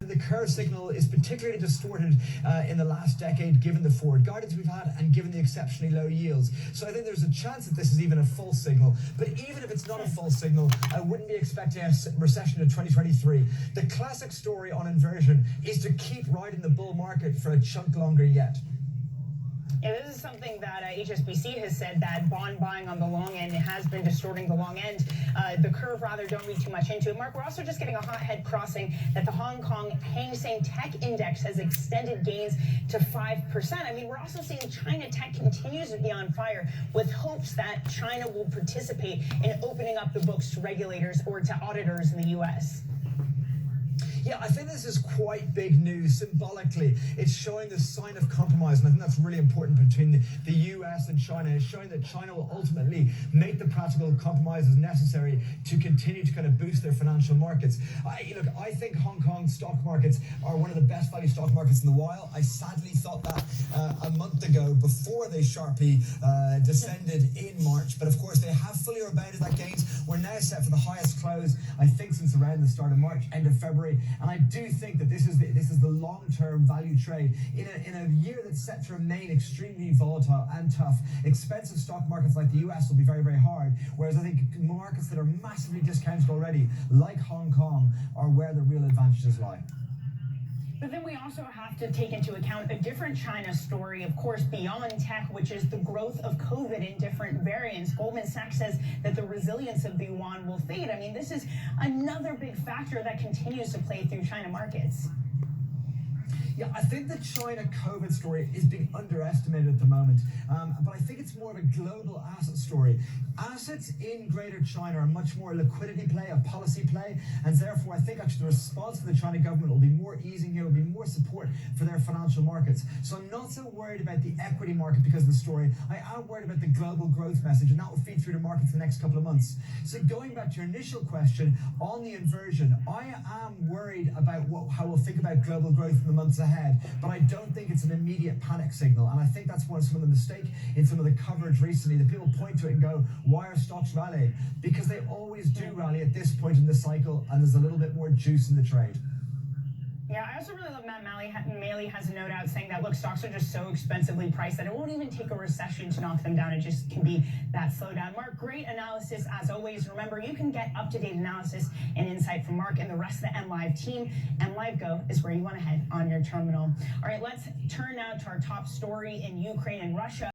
the curve signal is particularly distorted in the last decade, given the forward guidance we've had and given the exceptionally low yields. So I think there's a chance that this is even a false signal. But even if it's not a false signal, I wouldn't be expecting a recession in 2023. The classic story on inversion is to keep riding the bull market for a chunk longer yet. Yeah, this is something that HSBC has said, that bond buying on the long end has been distorting the long end. The curve, rather, don't read too much into it. Mark, we're also just getting a hothead crossing that the Hong Kong Hang Seng Tech Index has extended gains to 5%. I mean, we're also seeing China tech continues to be on fire, with hopes that China will participate in opening up the books to regulators or to auditors in the U.S. Yeah, I think this is quite big news. Symbolically, it's showing the sign of compromise, and I think that's really important between the US and China. It's showing that China will ultimately make the practical compromises necessary to continue to kind of boost their financial markets. I think Hong Kong stock markets are one of the best value stock markets in the while. I sadly thought that a month ago, before they sharply descended in March, but of course they have fully rebounded that gains. We're now set for the highest close, I think, since around the start of March, end of February. And I do think that this is the long-term value trade in a year that's set to remain extremely volatile and tough. Expensive stock markets like the US will be very, very hard, whereas I think markets that are massively discounted already, like Hong Kong, are where the real advantages lie. But then we also have to take into account a different China story, of course, beyond tech, which is the growth of COVID in different variants. Goldman Sachs says that the resilience of the yuan will fade. I mean, this is another big factor that continues to play through China markets. Yeah, I think the China COVID story is being underestimated at the moment, but I think it's more of a global asset story. Assets in Greater China are much more a liquidity play, a policy play, and therefore I think actually the response of the China government will be more easing here, will be more support for their financial markets. So I'm not so worried about the equity market because of the story. I am worried about the global growth message, and that will feed through the markets the next couple of months. So going back to your initial question on the inversion, I am worried about how we'll think about global growth in the months ahead, but I don't think it's an immediate panic signal. And I think that's one of some of the mistake in some of the coverage recently, that people point to it and go, why are stocks rallying? Because they always do rally at this point in the cycle, and there's a little bit more juice in the trade. Yeah, I also really love Matt Maley has a note out saying that, look, stocks are just so expensively priced that it won't even take a recession to knock them down. It just can be that slowdown. Mark, great analysis as always. Remember, you can get up-to-date analysis and insight from Mark and the rest of the MLive team. MLive Go is where you want to head on your terminal. All right, let's turn now to our top story in Ukraine and Russia.